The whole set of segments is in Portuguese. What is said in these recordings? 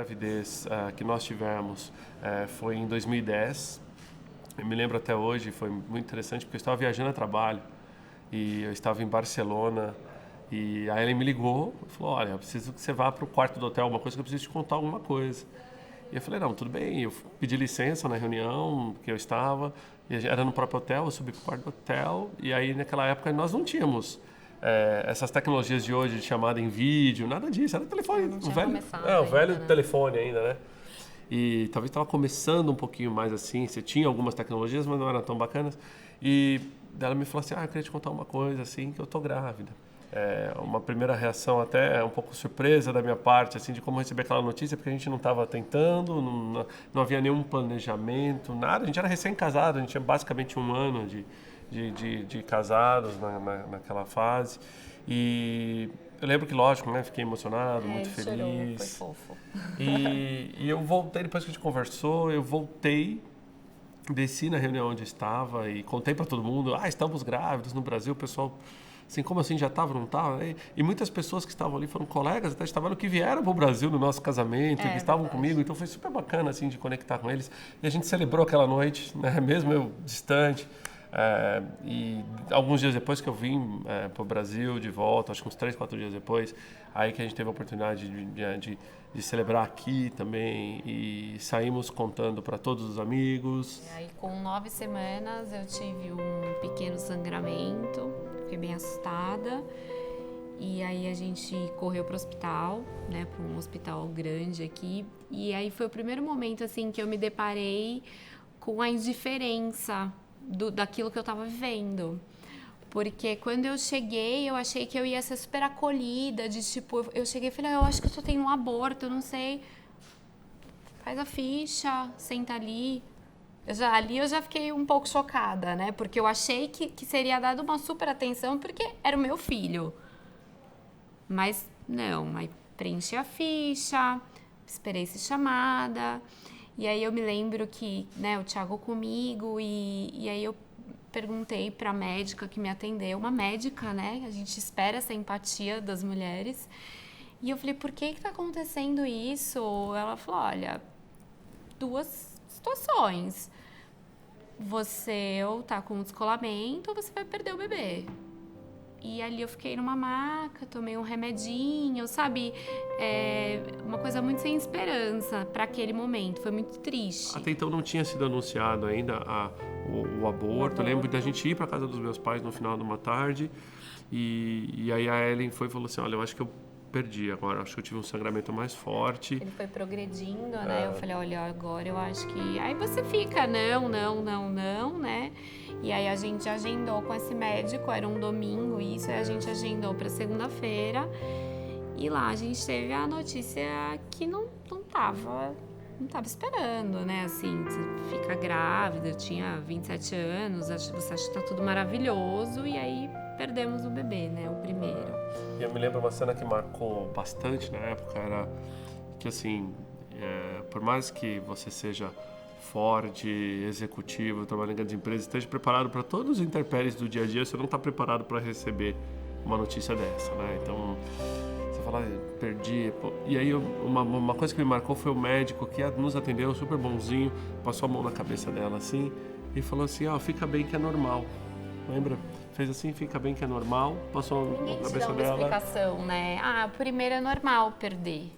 gravidez que nós tivemos foi em 2010. Eu me lembro até hoje, foi muito interessante, porque eu estava viajando a trabalho e eu estava em Barcelona e a Ellen me ligou e falou, olha, eu preciso que você vá para o quarto do hotel, uma coisa que eu preciso te contar alguma coisa. E eu falei, não, tudo bem. Eu pedi licença na reunião que eu estava, e era no próprio hotel, eu subi para o quarto do hotel, e aí naquela época nós não tínhamos essas tecnologias de hoje, de chamada em vídeo, nada disso, era telefone, Não o tinha velho, começado o velho ainda, né? telefone ainda, né? E talvez estava começando um pouquinho mais assim, você tinha algumas tecnologias, mas não eram tão bacanas. E ela me falou assim, eu queria te contar uma coisa assim, que eu tô grávida. Uma primeira reação até um pouco surpresa da minha parte, assim, de como receber aquela notícia, porque a gente não estava tentando, não havia nenhum planejamento, nada. A gente era recém-casado, a gente tinha basicamente um ano de casados naquela fase. E eu lembro que, lógico, né, fiquei emocionado, muito Ele chorou, foi feliz. fofo. E eu voltei, depois que a gente conversou, eu voltei, desci na reunião onde estava e contei para todo mundo, estamos grávidos no Brasil, o pessoal, assim, como assim, já estava, não estava? E muitas pessoas que estavam ali foram colegas, até estavam que vieram para o Brasil no nosso casamento, que estavam verdade. comigo, então foi super bacana, assim, de conectar com eles. E a gente celebrou aquela noite, né, mesmo eu distante. E alguns dias depois que eu vim para o Brasil de volta, acho que uns 3, 4 dias depois, aí que a gente teve a oportunidade de celebrar aqui também e saímos contando para todos os amigos. E aí, com 9 semanas, eu tive um pequeno sangramento, fiquei bem assustada. E aí a gente correu para o hospital, né, para um hospital grande aqui. E aí foi o primeiro momento, assim, que eu me deparei com a indiferença daquilo que eu estava vivendo. Porque quando eu cheguei, eu achei que eu ia ser super acolhida, de tipo, eu cheguei e falei, eu acho que eu tô tendo um aborto, eu não sei. Faz a ficha, senta ali. Ali eu já fiquei um pouco chocada, né? Porque eu achei que seria dado uma super atenção, porque era o meu filho. Mas não, aí preenchi a ficha, esperei ser chamada. E aí eu me lembro que, né, o Thiago comigo e aí eu perguntei para a médica que me atendeu, uma médica, né? A gente espera essa empatia das mulheres. E eu falei, por que tá acontecendo isso? Ela falou, olha, 2 situações. Você ou tá com descolamento ou você vai perder o bebê. E ali eu fiquei numa maca, tomei um remedinho, sabe? Uma coisa muito sem esperança para aquele momento, foi muito triste. Até então não tinha sido anunciado ainda o aborto. Eu lembro da gente ir para casa dos meus pais no final de uma tarde e aí a Ellen foi e falou assim, olha, eu acho que eu perdi agora, acho que eu tive um sangramento mais forte. Ele foi progredindo, né? Eu falei, olha, agora eu acho que... Aí você fica, não, né? E aí a gente agendou com esse médico, era um domingo isso, aí a gente agendou para segunda-feira. E lá a gente teve a notícia que não tava esperando, né? Assim, você fica grávida, eu tinha 27 anos, você acha que tá tudo maravilhoso e aí perdemos o bebê, né? O primeiro. E eu me lembro uma cena que marcou bastante na época, era que assim, por mais que você seja forte, executivo, trabalhando em grandes empresas, esteja preparado para todos os intempéries do dia a dia, você não está preparado para receber uma notícia dessa, né? Então, você fala, perdi. Pô. E aí, uma coisa que me marcou foi o médico que nos atendeu, super bonzinho, passou a mão na cabeça dela assim e falou assim, fica bem que é normal. Lembra? Fez assim, fica bem que é normal, passou Ninguém na te cabeça dá uma dela. explicação, né? Primeiro é normal perder.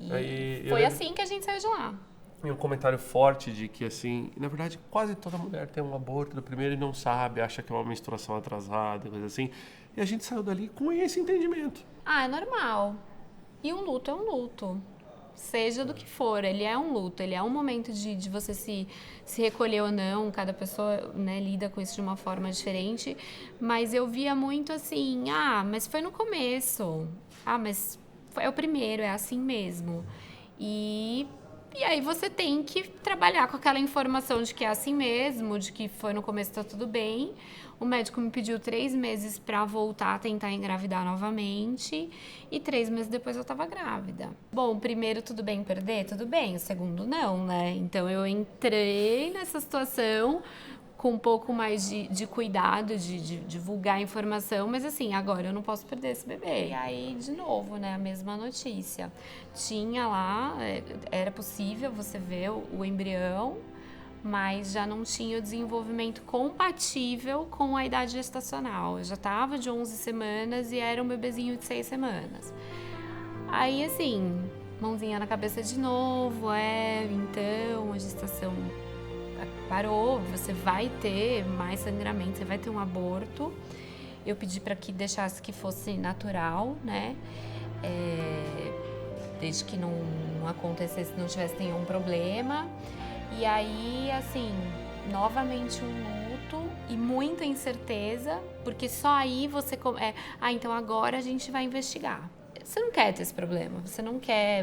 E foi assim que a gente saiu de lá. E um comentário forte de que, assim, na verdade, quase toda mulher tem um aborto do primeiro e não sabe, acha que é uma menstruação atrasada, coisa assim. E a gente saiu dali com esse entendimento. É normal. E um luto é um luto. Seja do que for, ele é um luto, ele é um momento de você se recolher ou não, cada pessoa, né, lida com isso de uma forma diferente, mas eu via muito assim, mas foi no começo, mas é o primeiro, é assim mesmo. E aí você tem que trabalhar com aquela informação de que é assim mesmo, de que foi no começo, tá tudo bem. O médico me pediu 3 meses para voltar a tentar engravidar novamente. E 3 meses depois eu tava grávida. Bom, o primeiro tudo bem perder? Tudo bem. O segundo não, né? Então eu entrei nessa situação com um pouco mais de cuidado, de divulgar a informação, mas assim, agora eu não posso perder esse bebê. E aí, de novo, né, a mesma notícia. Tinha lá, era possível você ver o embrião, mas já não tinha o desenvolvimento compatível com a idade gestacional. Eu já estava de 11 semanas e era um bebezinho de 6 semanas. Aí, assim, mãozinha na cabeça de novo, então a gestação parou, você vai ter mais sangramento, você vai ter um aborto. Eu pedi para que deixasse que fosse natural, né? Desde que não acontecesse, não tivesse nenhum problema. E aí, assim, novamente um luto e muita incerteza, porque só aí você... então agora a gente vai investigar. Você não quer ter esse problema,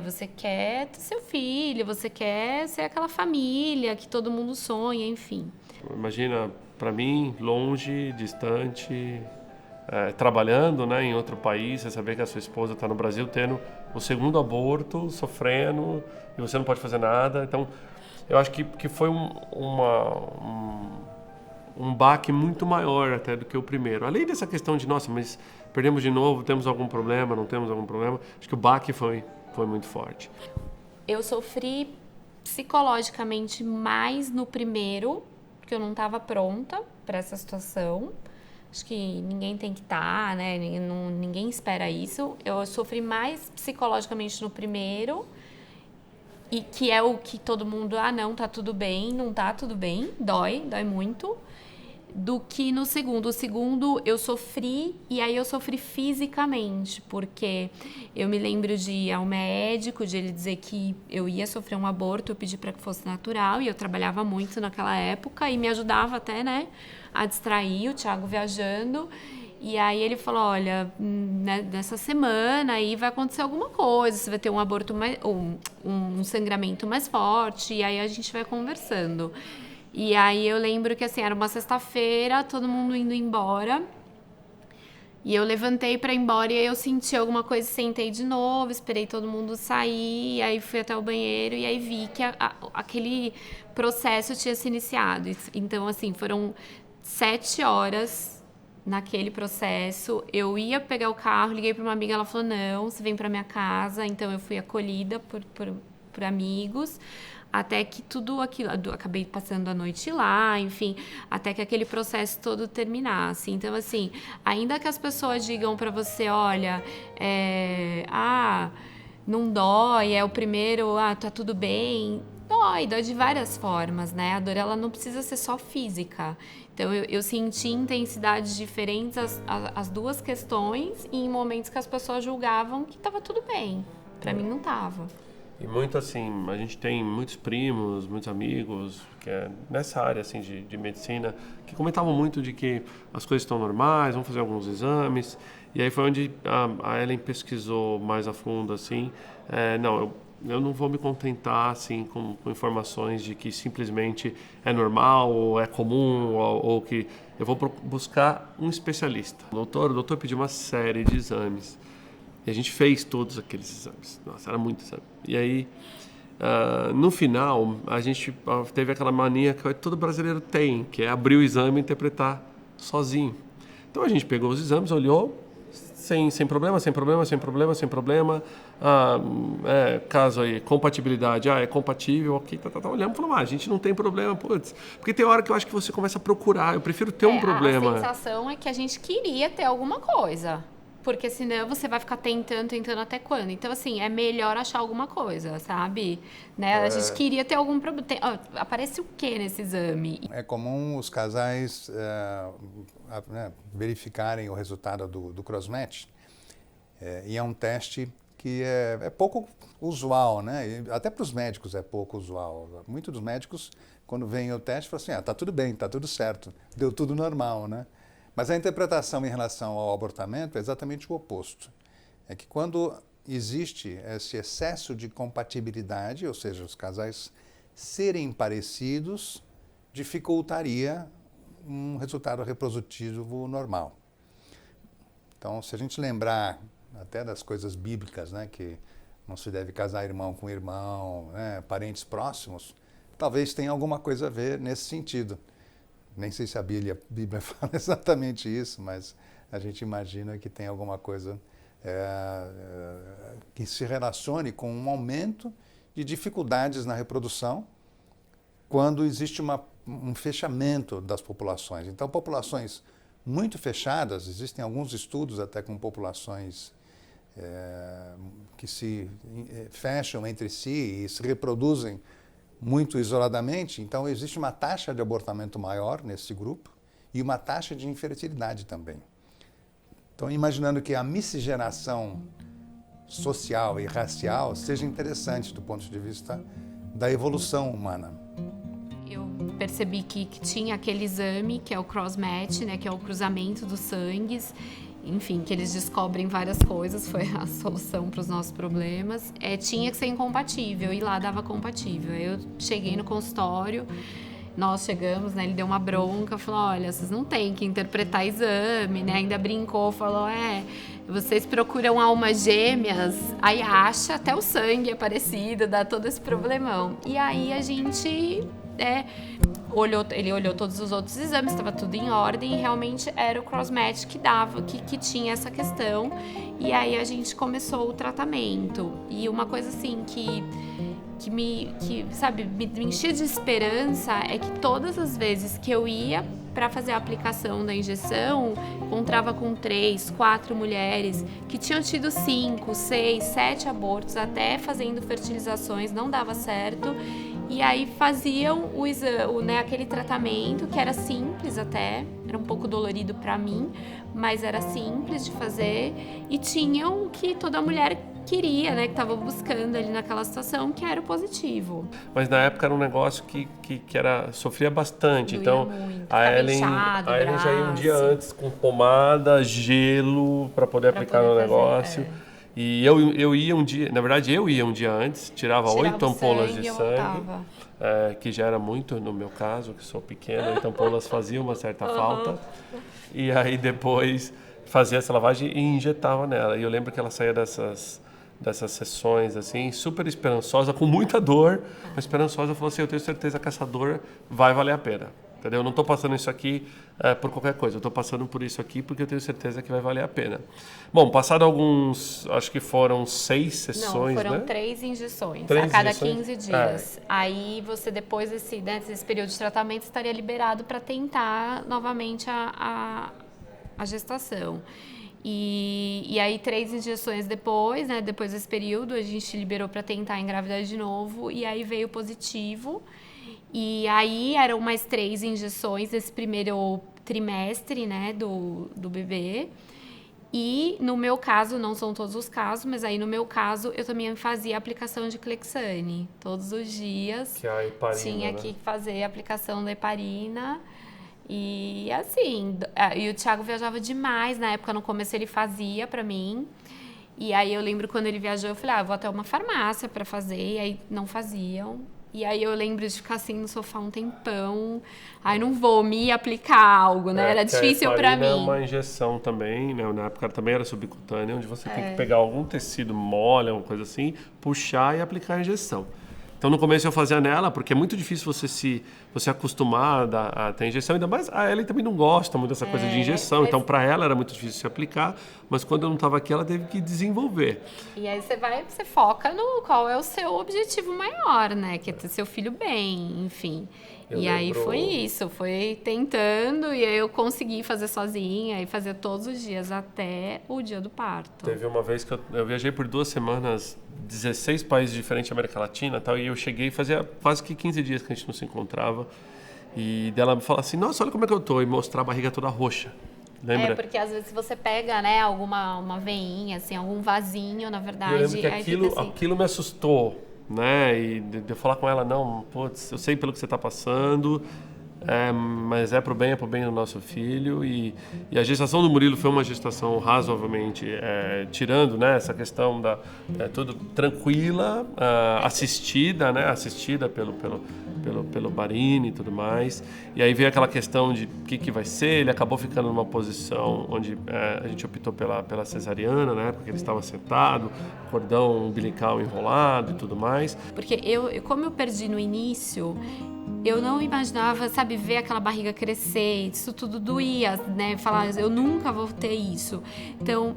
você quer ter seu filho, você quer ser aquela família que todo mundo sonha, enfim. Imagina, para mim, longe, distante, trabalhando, né, em outro país, você saber que a sua esposa está no Brasil tendo o segundo aborto, sofrendo, e você não pode fazer nada. Então, eu acho que foi um baque muito maior até do que o primeiro. Além dessa questão de, nossa, mas perdemos de novo, temos algum problema, não temos algum problema, acho que o baque foi muito forte. Eu sofri psicologicamente mais no primeiro, porque eu não estava pronta para essa situação. Acho que ninguém tem que estar, né? Ninguém espera isso. Eu sofri mais psicologicamente no primeiro, e que é o que todo mundo, não, tá tudo bem, não tá tudo bem, dói muito, do que no segundo. O segundo eu sofri, e aí eu sofri fisicamente, porque eu me lembro de ir ao médico, de ele dizer que eu ia sofrer um aborto, eu pedi para que fosse natural, e eu trabalhava muito naquela época, e me ajudava até, né, a distrair, o Thiago viajando. E aí ele falou, olha, nessa semana aí vai acontecer alguma coisa, você vai ter um aborto mais, um sangramento mais forte, e aí a gente vai conversando. E aí eu lembro que assim, era uma sexta-feira, todo mundo indo embora, e eu levantei pra ir embora e aí eu senti alguma coisa, sentei de novo, esperei todo mundo sair, e aí fui até o banheiro e aí vi que aquele processo tinha se iniciado. Então assim, foram 7 horas naquele processo. Eu ia pegar o carro, liguei para uma amiga, ela falou, não, você vem para minha casa. Então eu fui acolhida por amigos, até que tudo aquilo, acabei passando a noite lá, enfim, até que aquele processo todo terminasse. Então assim, ainda que as pessoas digam para você, olha, não dói, é o primeiro, tá tudo bem, dói de várias formas, né? A dor, ela não precisa ser só física. Então, eu senti intensidades diferentes as duas questões, e em momentos que as pessoas julgavam que estava tudo bem. Para mim, não estava. E muito assim, a gente tem muitos primos, muitos amigos que nessa área assim de medicina, que comentavam muito de que as coisas estão normais, vão fazer alguns exames. E aí foi onde a Ellen pesquisou mais a fundo, assim, eu não vou me contentar assim com informações de que simplesmente é normal ou é comum ou que eu vou buscar um especialista. O doutor pediu uma série de exames e a gente fez todos aqueles exames. Nossa, era muito exame. E aí, no final, a gente teve aquela mania que todo brasileiro tem, que é abrir o exame e interpretar sozinho. Então a gente pegou os exames, olhou, sem problema. Caso aí, compatibilidade, é compatível, ok, olhamos e falamos, a gente não tem problema, putz. Porque tem hora que eu acho que você começa a procurar, eu prefiro ter um problema. A sensação é que a gente queria ter alguma coisa, porque senão você vai ficar tentando até quando? Então, assim, é melhor achar alguma coisa, sabe? Né? A gente queria ter algum problema. Aparece o que nesse exame? É comum os casais verificarem o resultado do crossmatch, e é um teste que é pouco usual, né? E até para os médicos é pouco usual. Muitos dos médicos, quando veem o teste, falam assim, tá tudo bem, tá tudo certo, deu tudo normal, né? Mas a interpretação em relação ao abortamento é exatamente o oposto. É que quando existe esse excesso de compatibilidade, ou seja, os casais serem parecidos, dificultaria um resultado reprodutivo normal. Então, se a gente lembrar até das coisas bíblicas, né, que não se deve casar irmão com irmão, né, parentes próximos, talvez tenha alguma coisa a ver nesse sentido. Nem sei se a Bíblia fala exatamente isso, mas a gente imagina que tem alguma coisa que se relacione com um aumento de dificuldades na reprodução quando existe um fechamento das populações. Então, populações muito fechadas, existem alguns estudos até com populações que se fecham entre si e se reproduzem muito isoladamente, então existe uma taxa de abortamento maior nesse grupo e uma taxa de infertilidade também. Então, imaginando que a miscigenação social e racial seja interessante do ponto de vista da evolução humana. Eu percebi que tinha aquele exame, que é o cross-match, né, que é o cruzamento dos sangues, enfim, que eles descobrem várias coisas, foi a solução para os nossos problemas. Tinha que ser incompatível, e lá dava compatível. Eu cheguei no consultório, nós chegamos, né, ele deu uma bronca, falou, olha, vocês não têm que interpretar exame, né, ainda brincou, falou, vocês procuram almas gêmeas, aí acha até o sangue é parecido, dá todo esse problemão. E aí a gente... ele olhou todos os outros exames, estava tudo em ordem e realmente era o cross-match que dava, que tinha essa questão. E aí a gente começou o tratamento. E uma coisa assim que me enchia de esperança é que todas as vezes que eu ia para fazer a aplicação da injeção, encontrava com 3, 4 mulheres que tinham tido 5, 6, 7 abortos, até fazendo fertilizações, não dava certo. E aí faziam aquele tratamento que era simples até, era um pouco dolorido para mim, mas era simples de fazer, e tinham o que toda mulher queria, né, que estava buscando ali naquela situação, que era o positivo. Mas na época era um negócio que sofria bastante. Doía então muito, a Ellen já ia um dia antes com pomada, gelo para poder aplicar no negócio. E eu ia um dia, na verdade eu ia um dia antes, tirava 8 ampolas de sangue, que já era muito no meu caso, que sou pequeno, 8 ampolas faziam uma certa falta. E aí depois fazia essa lavagem e injetava nela. E eu lembro que ela saía dessas sessões assim, super esperançosa, com muita dor, mas esperançosa, falou assim, eu tenho certeza que essa dor vai valer a pena. Entendeu? Eu não estou passando isso aqui por qualquer coisa, eu estou passando por isso aqui porque eu tenho certeza que vai valer a pena. Bom, passado alguns, acho que foram 6 sessões, Não, foram né? 3 injeções, 3 a cada injeções? 15 dias. Aí você, depois desse período de tratamento, estaria liberado para tentar novamente a gestação. E aí 3 injeções depois, né? Depois desse período, a gente liberou para tentar engravidar de novo, e aí veio positivo. E aí eram mais 3 injeções nesse primeiro trimestre, né, do bebê. E no meu caso, não são todos os casos, mas aí no meu caso eu também fazia a aplicação de Clexane. Todos os dias Que é a heparina, tinha que fazer a aplicação da heparina. E assim, e o Thiago viajava demais, na época no começo ele fazia pra mim. E aí eu lembro quando ele viajou, eu falei, vou até uma farmácia pra fazer, e aí não faziam. E aí eu lembro de ficar assim no sofá um tempão, não vou me aplicar algo, né? Era difícil pra mim. É uma injeção também, né? Na época também era subcutânea, onde você tem que pegar algum tecido mole, alguma coisa assim, puxar e aplicar a injeção. Então no começo eu fazia nela, porque é muito difícil você acostumar a ter injeção, ainda mais a Ellen também não gosta muito dessa coisa de injeção, então para ela era muito difícil se aplicar, mas quando eu não estava aqui ela teve que desenvolver. E aí você foca no qual é o seu objetivo maior, né, que é ter seu filho bem, enfim. Aí foi isso, foi tentando, e aí eu consegui fazer sozinha, e fazer todos os dias até o dia do parto. Teve uma vez que eu viajei por 2 semanas, 16 países diferentes da América Latina e tal, e eu cheguei e fazia quase que 15 dias que a gente não se encontrava, e dela me falou assim, nossa, olha como é que eu tô, e mostrar a barriga toda roxa. Lembra? Porque às vezes você pega, né, uma veinha, assim, algum vasinho, na verdade. Eu lembro que aí fica assim. aquilo me assustou, né? E de eu falar com ela, não, putz, eu sei pelo que você está passando, mas é pro bem do nosso filho. E a gestação do Murilo foi uma gestação razoavelmente, tirando, né, essa questão da tudo tranquila, assistida, né? Assistida pelo Barini e tudo mais. E aí veio aquela questão de o que vai ser. Ele acabou ficando numa posição onde a gente optou pela cesariana, né? Porque ele estava sentado, cordão umbilical enrolado e tudo mais. Porque como eu perdi no início, eu não imaginava, sabe, ver aquela barriga crescer, isso tudo doía, né? Falar, eu nunca vou ter isso. Então,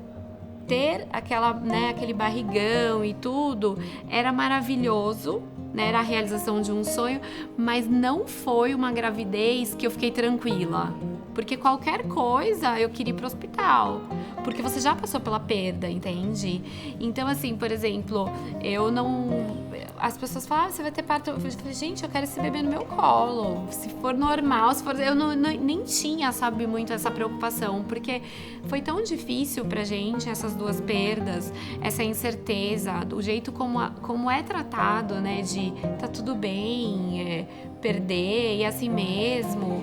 ter aquele barrigão e tudo era maravilhoso, né? Era a realização de um sonho, mas não foi uma gravidez que eu fiquei tranquila. Porque qualquer coisa eu queria ir pro hospital. Porque você já passou pela perda, entende? Então, assim, por exemplo, eu não... As pessoas falam, você vai ter parto... Eu falei, gente, eu quero esse bebê no meu colo. Se for normal, se for... Eu nem tinha, sabe, muito essa preocupação. Porque foi tão difícil pra gente, essas duas perdas, essa incerteza, o jeito como é tratado, né? De tá tudo bem, perder, e assim mesmo...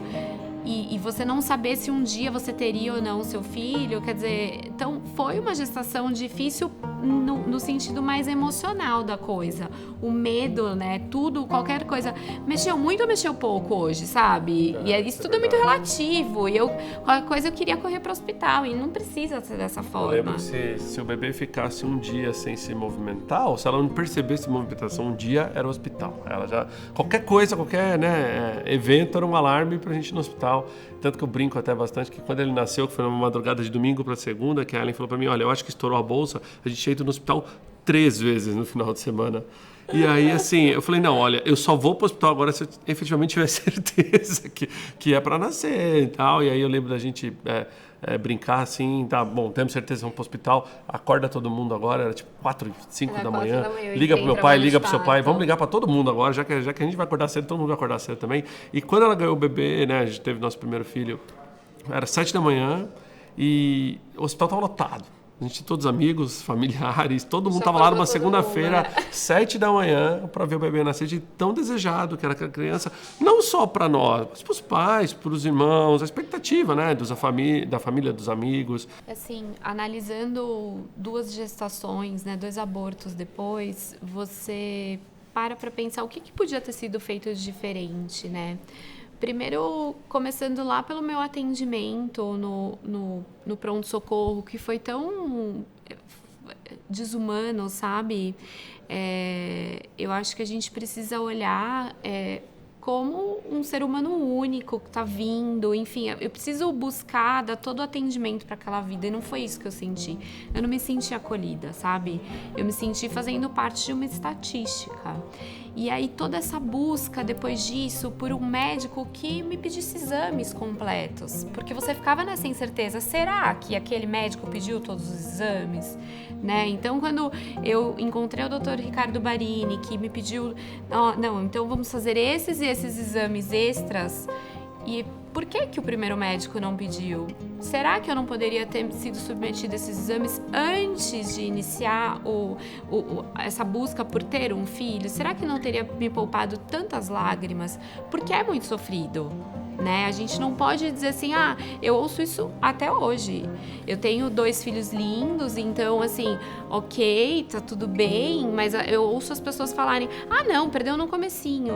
E você não saber se um dia você teria ou não o seu filho, quer dizer, então foi uma gestação difícil no sentido mais emocional da coisa. O medo, né, tudo, qualquer coisa, mexeu muito ou mexeu pouco hoje, sabe? Isso tudo é muito relativo, e qualquer coisa eu queria correr para o hospital, e não precisa ser dessa forma. Eu lembro que se o bebê ficasse um dia sem se movimentar, ou se ela não percebesse movimentação, um dia era o hospital. Ela já, qualquer coisa, qualquer, né, evento era um alarme pra gente ir no hospital. Tanto que eu brinco até bastante que quando ele nasceu, que foi numa madrugada de domingo para segunda, que a Ellen falou para mim, olha, eu acho que estourou a bolsa, a gente tinha ido no hospital 3 vezes no final de semana. E aí, assim, eu falei, não, olha, eu só vou pro hospital agora se eu efetivamente tiver certeza que é para nascer e tal. E aí eu lembro da gente brincar assim, tá bom, temos certeza, vamos pro hospital, acorda todo mundo agora, era tipo 4, 5 da manhã, liga pro meu pai, liga pro seu pai, vamos ligar para todo mundo agora, já que a gente vai acordar cedo, todo mundo vai acordar cedo também. E quando ela ganhou o bebê, né, a gente teve nosso primeiro filho, era 7 da manhã e o hospital tava lotado. A gente tinha todos amigos, familiares, todo mundo estava lá numa segunda-feira, 7 da manhã, para ver o bebê nascer, de tão desejado que era aquela criança, não só para nós, mas para os pais, para os irmãos, a expectativa, né, da família, dos amigos. Assim, analisando 2 gestações, né, 2 abortos depois, você para pensar o que podia ter sido feito de diferente, né? Primeiro, começando lá pelo meu atendimento no pronto-socorro, que foi tão desumano, sabe? Eu acho que a gente precisa olhar como um ser humano único que está vindo, enfim, eu preciso buscar, dar todo o atendimento para aquela vida, e não foi isso que eu senti. Eu não me senti acolhida, sabe? Eu me senti fazendo parte de uma estatística. E aí toda essa busca depois disso por um médico que me pedisse exames completos, porque você ficava nessa incerteza, será que aquele médico pediu todos os exames? Né? Então quando eu encontrei o Dr. Ricardo Barini, que me pediu, não, então vamos fazer esses e esses exames extras, e por que o primeiro médico não pediu? Será que eu não poderia ter sido submetida a esses exames antes de iniciar essa busca por ter um filho? Será que não teria me poupado tantas lágrimas? Porque é muito sofrido, né? A gente não pode dizer assim, eu ouço isso até hoje. Eu tenho 2 filhos lindos, então assim, ok, tá tudo bem, mas eu ouço as pessoas falarem, não, perdeu no comecinho.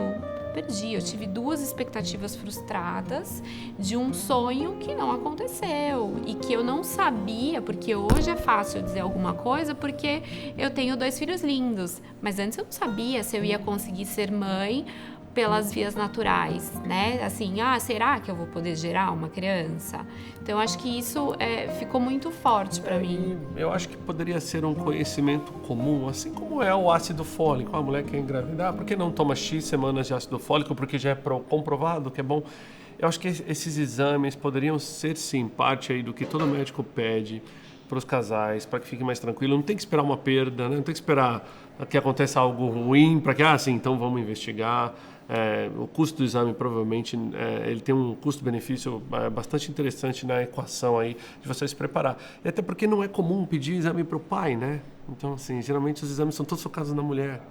Perdi, eu tive 2 expectativas frustradas de um sonho que não aconteceu e que eu não sabia, porque hoje é fácil dizer alguma coisa porque eu tenho 2 filhos lindos, mas antes eu não sabia se eu ia conseguir ser mãe pelas vias naturais, né? Assim, será que eu vou poder gerar uma criança? Então, acho que isso ficou muito forte para mim. Eu acho que poderia ser um conhecimento comum, assim como é o ácido fólico. A mulher quer engravidar, por que não toma X semanas de ácido fólico? Porque já é comprovado que é bom. Eu acho que esses exames poderiam ser, sim, parte aí do que todo médico pede para os casais, para que fique mais tranquilo. Não tem que esperar uma perda, né? Não tem que esperar que aconteça algo ruim para que, sim, então vamos investigar. O custo do exame provavelmente ele tem um custo-benefício bastante interessante na equação aí de você se preparar. E até porque não é comum pedir exame para o pai, né? Então, assim, geralmente os exames são todos focados na mulher.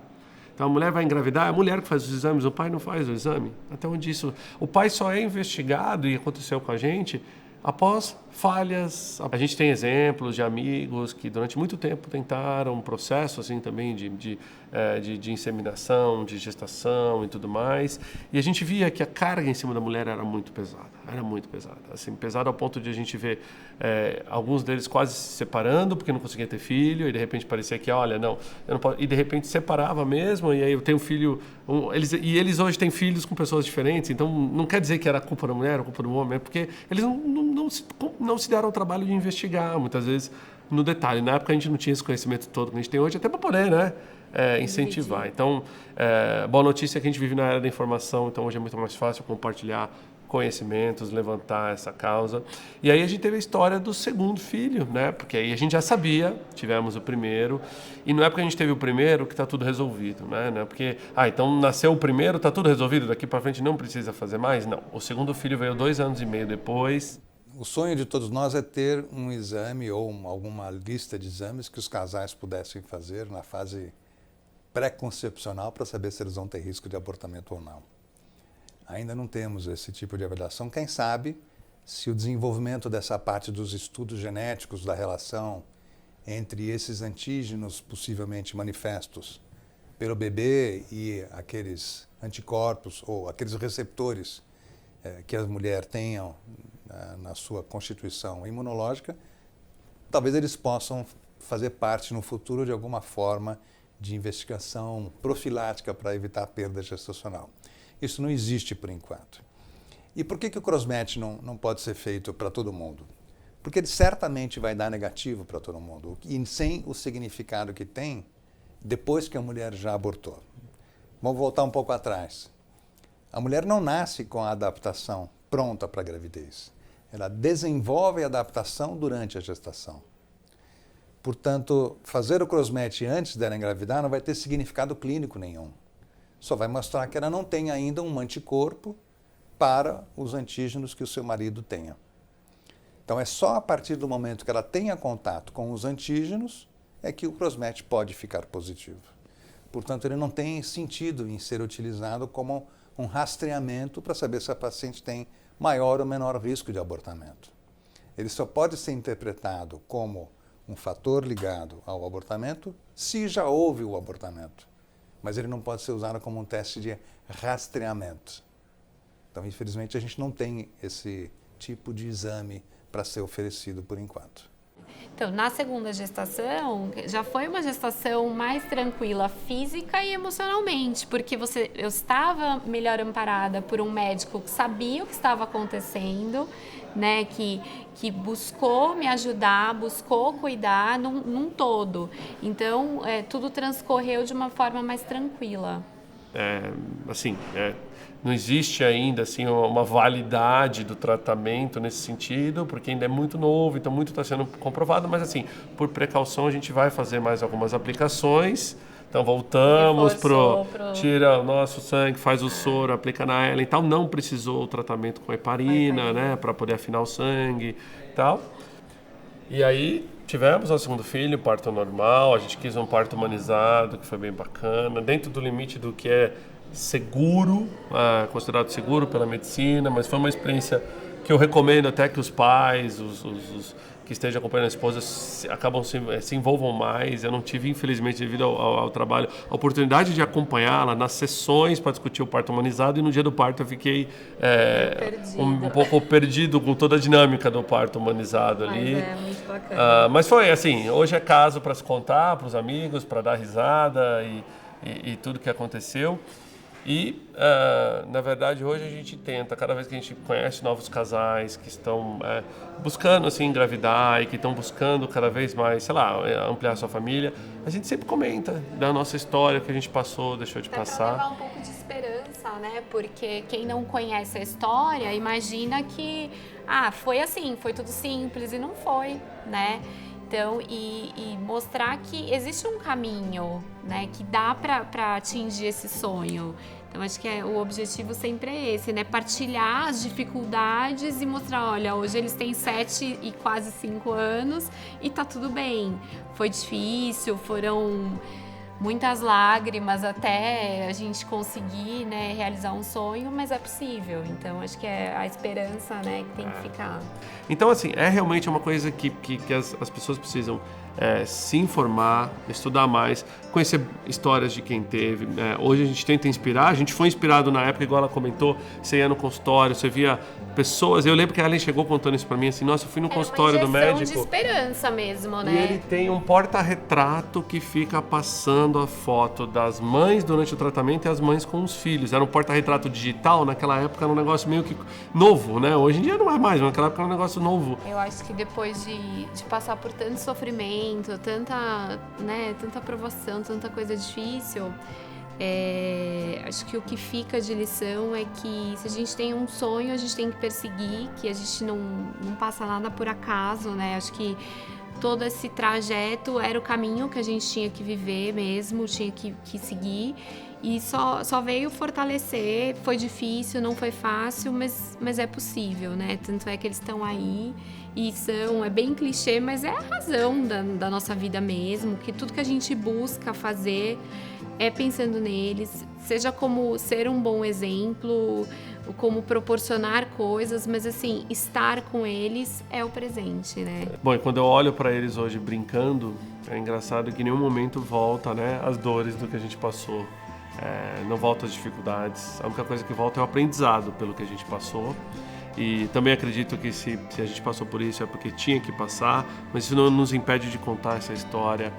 Então a mulher vai engravidar, é a mulher que faz os exames, o pai não faz o exame. Até onde isso... O pai só é investigado, e aconteceu com a gente, após falhas. A gente tem exemplos de amigos que durante muito tempo tentaram um processo assim também de inseminação, de gestação e tudo mais, e a gente via que a carga em cima da mulher era muito pesada, assim, pesada ao ponto de a gente ver alguns deles quase se separando porque não conseguia ter filho, e de repente parecia que, olha, não, eu não posso, e de repente separava mesmo, e aí eu tenho um filho, eles hoje têm filhos com pessoas diferentes, então não quer dizer que era culpa da mulher ou culpa do homem, é porque eles não se deram o trabalho de investigar, muitas vezes, no detalhe. Na época a gente não tinha esse conhecimento todo que a gente tem hoje, até para poder, né, incentivar. Então, boa notícia é que a gente vive na era da informação, então hoje é muito mais fácil compartilhar conhecimentos, levantar essa causa. E aí a gente teve a história do segundo filho, né? Porque aí a gente já sabia, tivemos o primeiro, e não é porque a gente teve o primeiro que está tudo resolvido, né? Não é porque, então nasceu o primeiro, está tudo resolvido, daqui para frente não precisa fazer mais? Não. O segundo filho veio 2 anos e meio depois. O sonho de todos nós é ter um exame ou alguma lista de exames que os casais pudessem fazer na fase pré-concepcional para saber se eles vão ter risco de abortamento ou não. Ainda não temos esse tipo de avaliação. Quem sabe se o desenvolvimento dessa parte dos estudos genéticos da relação entre esses antígenos possivelmente manifestos pelo bebê e aqueles anticorpos ou aqueles receptores que a mulher tenha na sua constituição imunológica, talvez eles possam fazer parte no futuro de alguma forma de investigação profilática para evitar a perda gestacional. Isso não existe por enquanto. E por que o crossmatch não pode ser feito para todo mundo? Porque ele certamente vai dar negativo para todo mundo, e sem o significado que tem depois que a mulher já abortou. Vamos voltar um pouco atrás. A mulher não nasce com a adaptação pronta para a gravidez. Ela desenvolve a adaptação durante a gestação. Portanto, fazer o crossmatch antes dela engravidar não vai ter significado clínico nenhum. Só vai mostrar que ela não tem ainda um anticorpo para os antígenos que o seu marido tenha. Então é só a partir do momento que ela tenha contato com os antígenos é que o crossmatch pode ficar positivo. Portanto, ele não tem sentido em ser utilizado como um rastreamento para saber se a paciente tem maior ou menor risco de abortamento. Ele só pode ser interpretado como um fator ligado ao abortamento se já houve o abortamento. Mas ele não pode ser usado como um teste de rastreamento. Então, infelizmente, a gente não tem esse tipo de exame para ser oferecido por enquanto. Então, na segunda gestação, já foi uma gestação mais tranquila física e emocionalmente, porque eu estava melhor amparada por um médico que sabia o que estava acontecendo, né, que buscou me ajudar, buscou cuidar num todo. Então, tudo transcorreu de uma forma mais tranquila. Não existe ainda assim, uma validade do tratamento nesse sentido, porque ainda é muito novo, então muito está sendo comprovado, mas assim, por precaução a gente vai fazer mais algumas aplicações. Então voltamos tira o nosso sangue, faz o soro, aplica na Ellen e tal. Não precisou o tratamento com heparina, né, para poder afinar o sangue e tal. E aí tivemos o segundo filho, parto normal, a gente quis um parto humanizado, que foi bem bacana, dentro do limite do que é seguro, considerado seguro pela medicina, mas foi uma experiência que eu recomendo até que os pais, os que estejam acompanhando a esposa, se envolvam mais. Eu não tive, infelizmente, devido ao trabalho, a oportunidade de acompanhá-la nas sessões para discutir o parto humanizado, e no dia do parto eu fiquei um pouco perdido com toda a dinâmica do parto humanizado ali. Mas é muito bacana. Mas foi assim, hoje é caso para se contar para os amigos, para dar risada e tudo que aconteceu. E, na verdade, hoje a gente tenta, cada vez que a gente conhece novos casais que estão buscando assim, engravidar e que estão buscando cada vez mais, sei lá, ampliar a sua família, a gente sempre comenta da nossa história, que a gente passou, deixou de passar. Para levar um pouco de esperança, né? Porque quem não conhece a história imagina que, foi assim, foi tudo simples, e não foi, né? Então, e mostrar que existe um caminho, né, que dá para atingir esse sonho. Então, acho que o objetivo sempre é esse, né, partilhar as dificuldades e mostrar, olha, hoje eles têm 7 e quase 5 anos e tá tudo bem. Foi difícil, foram muitas lágrimas até a gente conseguir, né, realizar um sonho, mas é possível. Então, acho que é a esperança, né, que tem que ficar. Então, assim, é realmente uma coisa que as pessoas precisam se informar, estudar mais, conhecer histórias de quem teve. Hoje a gente tenta inspirar, a gente foi inspirado na época, igual ela comentou, você ia no consultório, você via pessoas. Eu lembro que a Ellen chegou contando isso pra mim, assim, nossa, eu fui no consultório do médico. É uma injeção de esperança mesmo, né? E ele tem um porta-retrato que fica passando a foto das mães durante o tratamento e as mães com os filhos. Era um porta-retrato digital, naquela época era um negócio meio que novo, né? Hoje em dia não é mais, mas naquela época era um negócio novo. Eu acho que depois de passar por tanto sofrimento, tanta provação, tanta coisa difícil, acho que o que fica de lição é que se a gente tem um sonho, a gente tem que perseguir, que a gente não passa nada por acaso, né? Acho que todo esse trajeto era o caminho que a gente tinha que viver mesmo, tinha que seguir. E só veio fortalecer. Foi difícil, não foi fácil, mas é possível, né? Tanto é que eles estão aí e é bem clichê, mas é a razão da nossa vida mesmo, que tudo que a gente busca fazer é pensando neles, seja como ser um bom exemplo, como proporcionar coisas, mas assim, estar com eles é o presente, né? Bom, e quando eu olho para eles hoje brincando, é engraçado que em nenhum momento volta, né, as dores do que a gente passou. Não volta as dificuldades. A única coisa que volta é o aprendizado pelo que a gente passou. E também acredito que se a gente passou por isso é porque tinha que passar, mas isso não nos impede de contar essa história,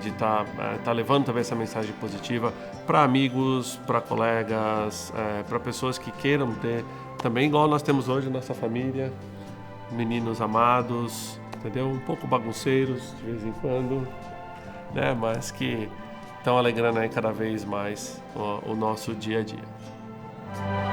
de estar levando também essa mensagem positiva para amigos, para colegas, para pessoas que queiram ter também, igual nós temos hoje, nossa família, meninos amados, entendeu? Um pouco bagunceiros de vez em quando, né? Mas que estão alegrando aí cada vez mais o nosso dia a dia.